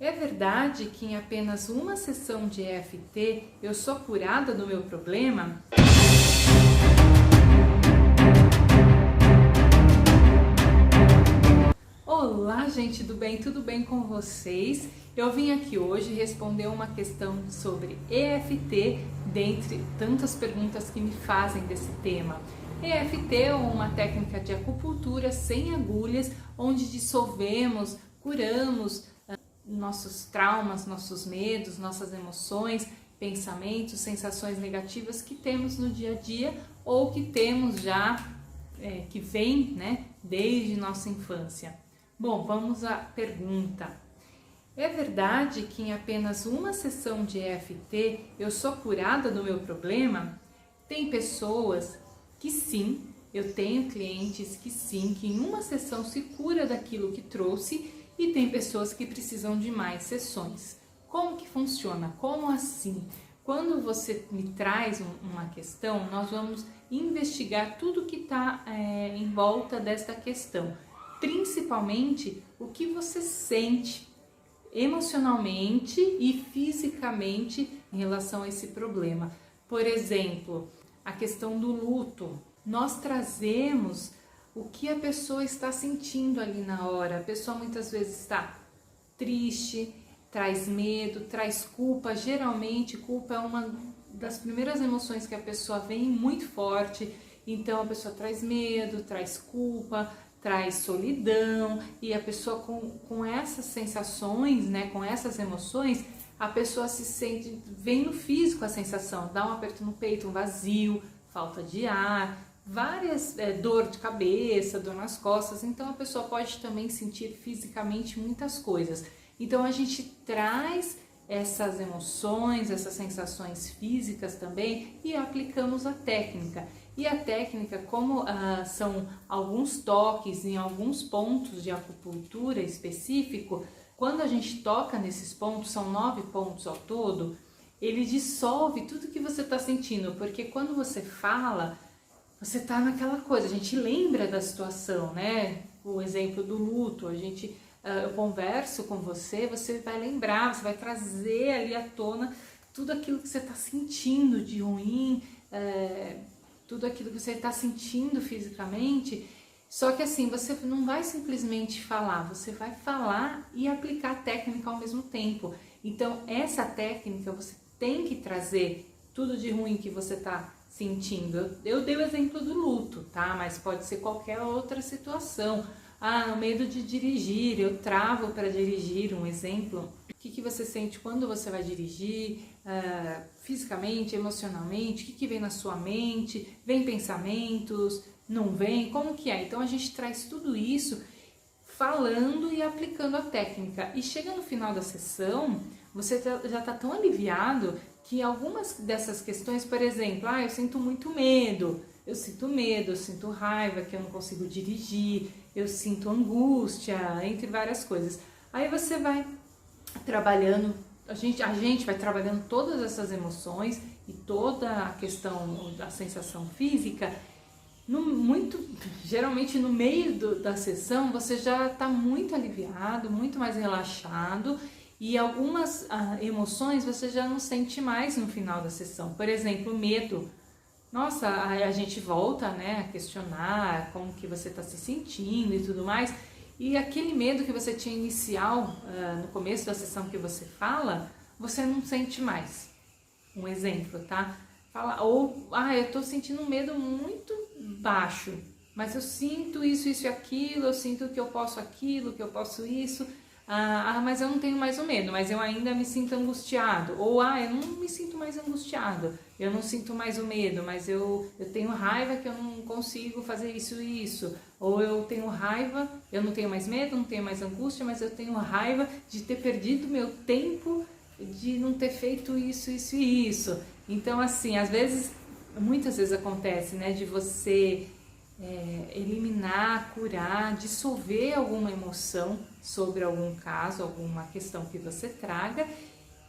É verdade que em apenas uma sessão de EFT eu sou curada do meu problema? Olá, gente do bem, tudo bem com vocês? Eu vim aqui hoje responder uma questão sobre EFT, dentre tantas perguntas que me fazem desse tema. EFT é uma técnica de acupuntura sem agulhas, onde dissolvemos, curamos nossos traumas, nossos medos, nossas emoções, pensamentos, sensações negativas que temos no dia a dia ou que temos já, que vem, desde nossa infância. Bom, vamos à pergunta. É verdade que em apenas uma sessão de EFT eu sou curada do meu problema? Tem pessoas que sim, eu tenho clientes que sim, que em uma sessão se cura daquilo que trouxe, e tem pessoas que precisam de mais sessões. Como que funciona? Como assim? Quando você me traz uma questão, nós vamos investigar tudo que está em volta desta questão. Principalmente o que você sente emocionalmente e fisicamente em relação a esse problema. Por exemplo, a questão do luto. Nós trazemos o que a pessoa está sentindo ali na hora. A pessoa muitas vezes está triste, traz medo, traz culpa. Geralmente, culpa é uma das primeiras emoções que a pessoa vem muito forte. Então, a pessoa traz medo, traz culpa, traz solidão. E a pessoa com essas sensações, com essas emoções, a pessoa se sente, vem no físico a sensação, dá um aperto no peito, um vazio, falta de ar, várias dor de cabeça, dor nas costas. Então a pessoa pode também sentir fisicamente muitas coisas. Então a gente traz essas emoções, essas sensações físicas também e aplicamos a técnica. E a técnica, como são alguns toques em alguns pontos de acupuntura específico, quando a gente toca nesses pontos, são 9 pontos ao todo, ele dissolve tudo que você está sentindo, porque quando você fala, você tá naquela coisa, a gente lembra da situação, O exemplo do luto, eu converso com você, você vai lembrar, você vai trazer ali à tona tudo aquilo que você está sentindo de ruim, tudo aquilo que você está sentindo fisicamente. Só que assim, você não vai simplesmente falar, você vai falar e aplicar a técnica ao mesmo tempo. Então, essa técnica você tem que trazer tudo de ruim que você está sentindo. Eu dei o exemplo do luto, tá? Mas pode ser qualquer outra situação. O medo de dirigir, eu travo para dirigir, um exemplo. O que você sente quando você vai dirigir, fisicamente, emocionalmente? O que vem na sua mente? Vem pensamentos? Não vem? Como que é? Então a gente traz tudo isso falando e aplicando a técnica. E chega no final da sessão, você já está tão aliviado que algumas dessas questões, por exemplo, eu sinto muito medo, eu sinto raiva, que eu não consigo dirigir, eu sinto angústia, entre várias coisas. Aí você vai trabalhando, a gente vai trabalhando todas essas emoções e toda a questão da sensação física. Geralmente no meio da sessão você já está muito aliviado, muito mais relaxado, e algumas emoções você já não sente mais no final da sessão. Por exemplo, medo. Nossa, a gente volta a questionar como que você está se sentindo e tudo mais. E aquele medo que você tinha inicial, no começo da sessão que você fala, você não sente mais. Um exemplo, tá? Eu tô sentindo um medo muito baixo, mas eu sinto isso e aquilo, eu sinto que eu posso aquilo, que eu posso isso, mas eu não tenho mais o medo, mas eu ainda me sinto angustiado. Ou, eu não me sinto mais angustiado, eu não sinto mais o medo, mas eu tenho raiva que eu não consigo fazer isso e isso. Ou eu tenho raiva, eu não tenho mais medo, não tenho mais angústia, mas eu tenho raiva de ter perdido meu tempo, de não ter feito isso e isso. Então, assim, muitas vezes acontece, de você eliminar, curar, dissolver alguma emoção sobre algum caso, alguma questão que você traga,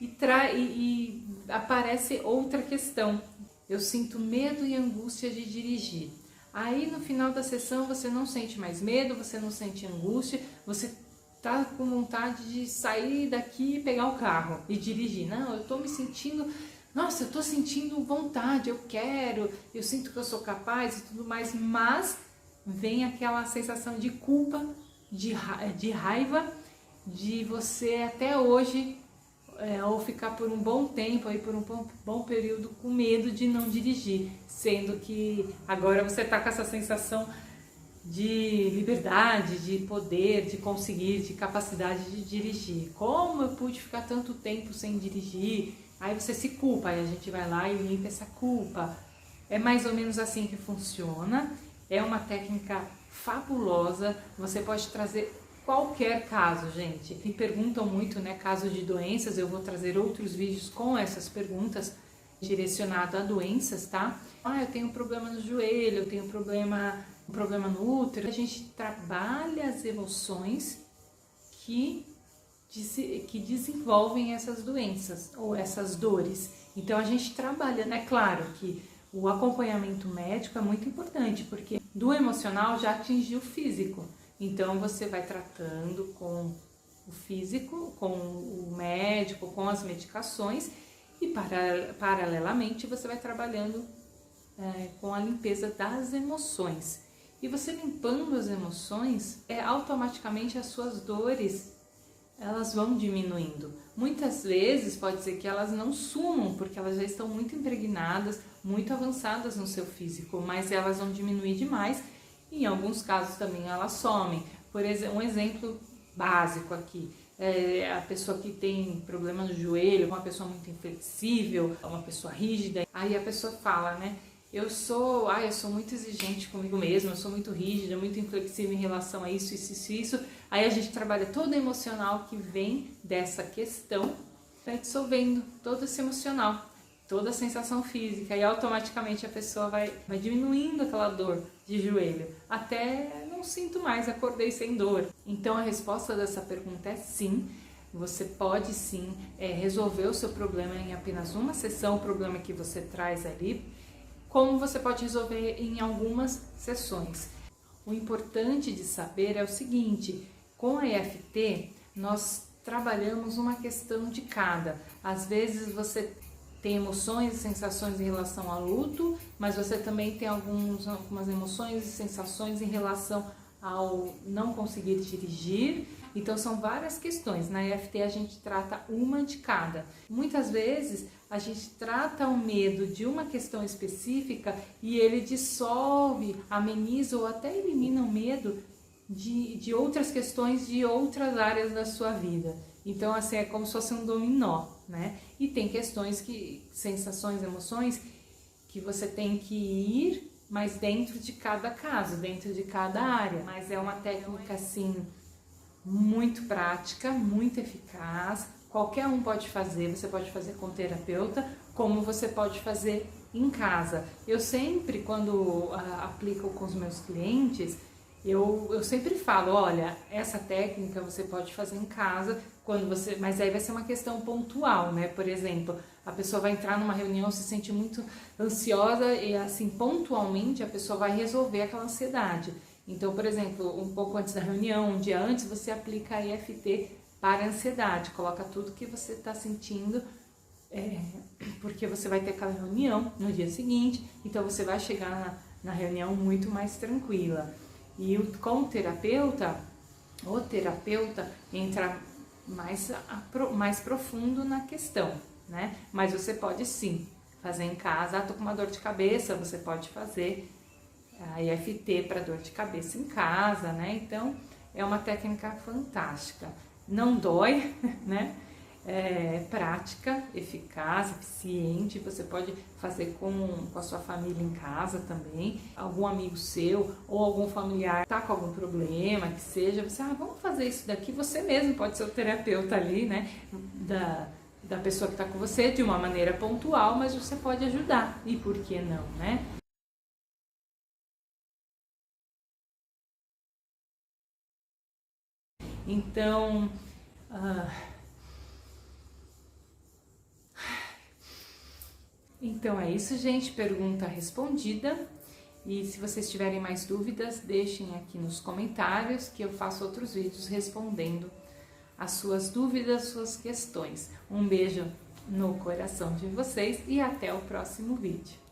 e aparece outra questão. Eu sinto medo e angústia de dirigir. Aí no final da sessão você não sente mais medo, você não sente angústia, você tá com vontade de sair daqui e pegar o carro e dirigir. Não, eu tô me sentindo, nossa, eu tô sentindo vontade, eu quero, eu sinto que eu sou capaz e tudo mais, mas vem aquela sensação de culpa, de raiva, de você até hoje, ou ficar por um bom tempo, aí por um bom período com medo de não dirigir, sendo que agora você tá com essa sensação de liberdade, de poder, de conseguir, de capacidade de dirigir. Como eu pude ficar tanto tempo sem dirigir? Aí você se culpa, aí a gente vai lá e limpa essa culpa. É mais ou menos assim que funciona. É uma técnica fabulosa. Você pode trazer qualquer caso, gente. Me perguntam muito, né, caso de doenças. Eu vou trazer outros vídeos com essas perguntas direcionado a doenças, tá? Eu tenho um problema no joelho, eu tenho um problema no útero. A gente trabalha as emoções que desenvolvem essas doenças ou essas dores. Então a gente trabalha, né? Claro que o acompanhamento médico é muito importante, porque do emocional já atingiu o físico. Então você vai tratando com o físico, com o médico, com as medicações, e paralelamente você vai trabalhando com a limpeza das emoções. E você limpando as emoções, automaticamente as suas dores elas vão diminuindo. Muitas vezes pode ser que elas não sumam, porque elas já estão muito impregnadas, muito avançadas no seu físico, mas elas vão diminuir demais e em alguns casos também elas somem. Por exemplo, um exemplo básico aqui, a pessoa que tem problema no joelho, uma pessoa muito inflexível, uma pessoa rígida, aí a pessoa fala, né? Eu sou muito exigente comigo mesma, eu sou muito rígida, muito inflexível em relação a isso. Aí a gente trabalha todo o emocional que vem dessa questão, tá dissolvendo todo esse emocional, toda a sensação física, e automaticamente a pessoa vai diminuindo aquela dor de joelho, até não sinto mais, acordei sem dor. Então a resposta dessa pergunta é sim. Você pode sim resolver o seu problema em apenas uma sessão, o problema que você traz ali, como você pode resolver em algumas sessões. O importante de saber é o seguinte: com a EFT nós trabalhamos uma questão de cada. Às vezes você tem emoções e sensações em relação ao luto, mas você também tem algumas emoções e sensações em relação ao não conseguir dirigir. Então são várias questões. Na EFT a gente trata uma de cada. Muitas vezes a gente trata o medo de uma questão específica e ele dissolve, ameniza ou até elimina o medo de outras questões de outras áreas da sua vida. Então assim, é como se fosse um dominó, né? E tem questões sensações, emoções que você tem que ir, mas dentro de cada caso, dentro de cada área. Mas é uma técnica assim muito prática, muito eficaz. Qualquer um pode fazer, você pode fazer com terapeuta, como você pode fazer em casa. Eu sempre, quando aplico com os meus clientes, eu sempre falo, olha, essa técnica você pode fazer em casa, mas aí vai ser uma questão pontual, né? Por exemplo, a pessoa vai entrar numa reunião, se sente muito ansiosa e assim, pontualmente a pessoa vai resolver aquela ansiedade. Então, por exemplo, um pouco antes da reunião, um dia antes, você aplica a EFT para a ansiedade, coloca tudo que você está sentindo, porque você vai ter aquela reunião no dia seguinte, então você vai chegar na reunião muito mais tranquila. E com o terapeuta entra mais profundo na questão, né? Mas você pode sim fazer em casa. Tô com uma dor de cabeça, você pode fazer a EFT para dor de cabeça em casa, né? Então é uma técnica fantástica. Não dói, né? É prática, eficaz, eficiente. Você pode fazer com a sua família em casa também, algum amigo seu ou algum familiar tá com algum problema, que seja, você, vamos fazer isso daqui, você mesmo pode ser o terapeuta ali, né, da pessoa que tá com você, de uma maneira pontual, mas você pode ajudar, e por que não, né? Então, então é isso, gente. Pergunta respondida. E se vocês tiverem mais dúvidas, deixem aqui nos comentários que eu faço outros vídeos respondendo as suas dúvidas, suas questões. Um beijo no coração de vocês e até o próximo vídeo.